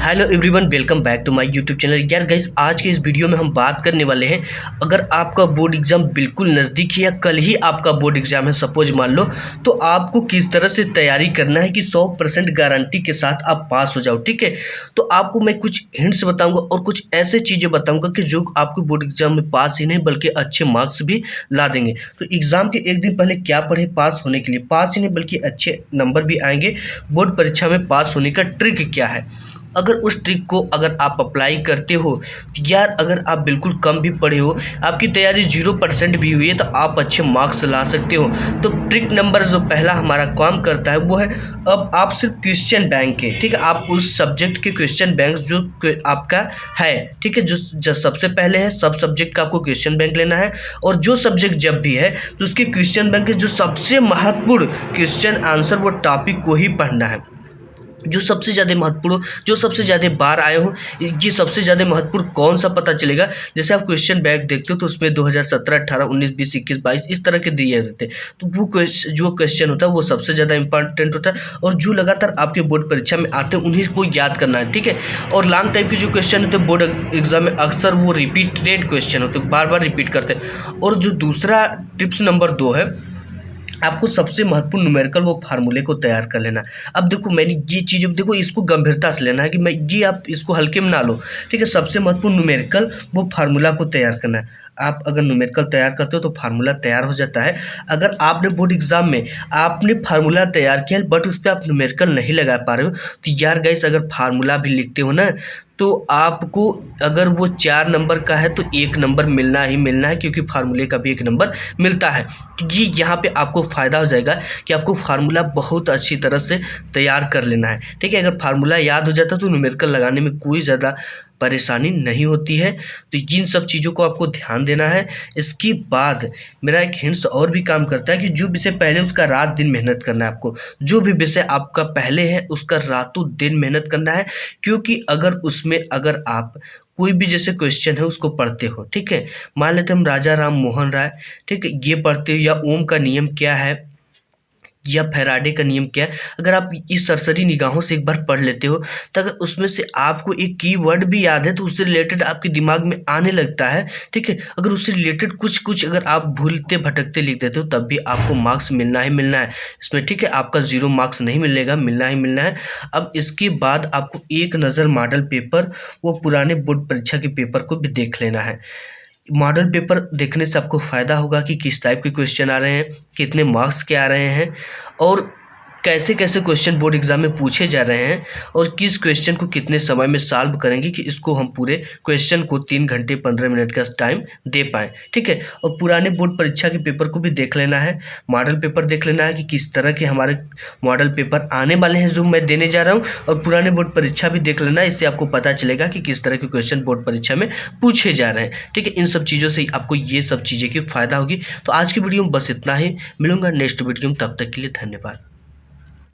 Hello everyone, welcome back to my YouTube channel. यार guys, आज के इस वीडियो में हम बात करने वाले हैं, अगर आपका बोर्ड एग्जाम बिल्कुल नज़दीक है या कल ही आपका बोर्ड एग्जाम है सपोज मान लो, तो आपको किस तरह से तैयारी करना है कि 100% गारंटी के साथ आप पास हो जाओ। ठीक है, तो आपको मैं कुछ हिंट्स बताऊंगा और कुछ ऐसे चीज़ें बताऊंगा कि जो आपको बोर्ड एग्जाम में पास ही नहीं बल्कि अच्छे मार्क्स भी ला देंगे। तो एग्ज़ाम के एक दिन पहले क्या पढ़े पास होने के लिए, पास ही नहीं बल्कि अच्छे नंबर भी आएंगे। बोर्ड परीक्षा में पास होने का ट्रिक क्या है, अगर उस ट्रिक को अगर आप अप्लाई करते हो तो यार, अगर आप बिल्कुल कम भी पढ़े हो, आपकी तैयारी 0% भी हुई है, तो आप अच्छे मार्क्स ला सकते हो। तो ट्रिक नंबर जो पहला हमारा काम करता है वो है, अब आप सिर्फ क्वेश्चन बैंक के, ठीक है, आप उस सब्जेक्ट के क्वेश्चन बैंक जो आपका है, ठीक है, जो सबसे पहले है, सब सब्जेक्ट का आपको क्वेश्चन बैंक लेना है। और जो सब्जेक्ट जब भी है तो उसके क्वेश्चन बैंक के जो सबसे महत्वपूर्ण क्वेश्चन आंसर वो टॉपिक को ही पढ़ना है, जो सबसे ज़्यादा महत्वपूर्ण, जो सबसे ज़्यादा बार आए हो। ये सबसे ज़्यादा महत्वपूर्ण कौन सा पता चलेगा, जैसे आप क्वेश्चन बैंक देखते हो तो उसमें 2017, 18, 19, 20, 21, 22 इस तरह के दिए रहते हैं। तो वो जो क्वेश्चन होता है वो सबसे ज़्यादा इंपॉर्टेंट होता है, और जो लगातार आपके बोर्ड परीक्षा में आते हैं उन्हीं को याद करना है। ठीक है, और लॉन्ग टाइप के जो क्वेश्चन होते हैं बोर्ड एग्जाम में अक्सर वो रिपीटेड क्वेश्चन होते हैं, बार बार रिपीट करते हैं। और जो दूसरा टिप्स नंबर 2 है, आपको सबसे महत्वपूर्ण न्यूमेरिकल वो फार्मूले को तैयार कर लेना। अब देखो, मैंने ये चीज़, देखो इसको गंभीरता से लेना है कि मैं ये, आप इसको हल्के में ना लो। ठीक है, सबसे महत्वपूर्ण न्यूमेरिकल वो फार्मूला को तैयार करना है। आप अगर न्यूमेरिकल तैयार करते हो तो फार्मूला तैयार हो जाता है। अगर आपने बोर्ड एग्जाम में आपने फार्मूला तैयार किया बट उस पर आप न्यूमेरिकल नहीं लगा पा रहे हो, तो यार गाइस, अगर फार्मूला भी लिखते हो ना, तो आपको अगर वो 4 नंबर का है तो 1 नंबर मिलना ही मिलना है, क्योंकि फार्मूले का भी 1 नंबर मिलता है। तो ये यहाँ पे आपको फ़ायदा हो जाएगा कि आपको फार्मूला बहुत अच्छी तरह से तैयार कर लेना है। ठीक है, अगर फार्मूला याद हो जाता तो न्यूमेरिकल लगाने में कोई ज़्यादा परेशानी नहीं होती है। तो इन सब चीज़ों को आपको ध्यान देना है। इसके बाद मेरा एक हिंट्स और भी काम करता है कि जो विषय पहले उसका रात दिन मेहनत करना है आपको, जो भी विषय आपका पहले है उसका रातों दिन मेहनत करना है। क्योंकि अगर आप कोई भी जैसे क्वेश्चन है उसको पढ़ते हो, ठीक है, मान लेते हम राजा राम मोहन राय, ठीक है, ये पढ़ते हो, या ओम का नियम क्या है, या फैराडे का नियम क्या है, अगर आप इस सरसरी निगाहों से एक बार पढ़ लेते हो, तो अगर उसमें से आपको एक कीवर्ड भी याद है तो उससे रिलेटेड आपके दिमाग में आने लगता है। ठीक है, अगर उससे रिलेटेड कुछ अगर आप भूलते भटकते लिख देते हो तब भी आपको मार्क्स मिलना ही मिलना है इसमें। ठीक है, आपका 0 मार्क्स नहीं मिलेगा, मिलना ही मिलना है। अब इसके बाद आपको एक नज़र मॉडल पेपर, वो पुराने बोर्ड परीक्षा के पेपर को भी देख लेना है। मॉडल पेपर देखने से आपको फ़ायदा होगा कि किस टाइप के क्वेश्चन आ रहे हैं, कितने मार्क्स के आ रहे हैं, और कैसे कैसे क्वेश्चन बोर्ड एग्जाम में पूछे जा रहे हैं, और किस क्वेश्चन को कितने समय में सॉल्व करेंगे कि इसको हम पूरे क्वेश्चन को 3 घंटे 15 मिनट का टाइम दे पाएँ। ठीक है, और पुराने बोर्ड परीक्षा के पेपर को भी देख लेना है, मॉडल पेपर देख लेना है कि किस तरह के हमारे मॉडल पेपर आने वाले हैं जो मैं देने जा रहा हूँ, और पुराने बोर्ड परीक्षा भी देख लेना है। इससे आपको पता चलेगा कि किस तरह के क्वेश्चन बोर्ड परीक्षा में पूछे जा रहे हैं। ठीक है, इन सब चीज़ों से आपको ये सब चीज़ें की फ़ायदा होगी। तो आज की वीडियो में बस इतना ही, मिलूंगा नेक्स्ट वीडियो में, तब तक के लिए धन्यवाद।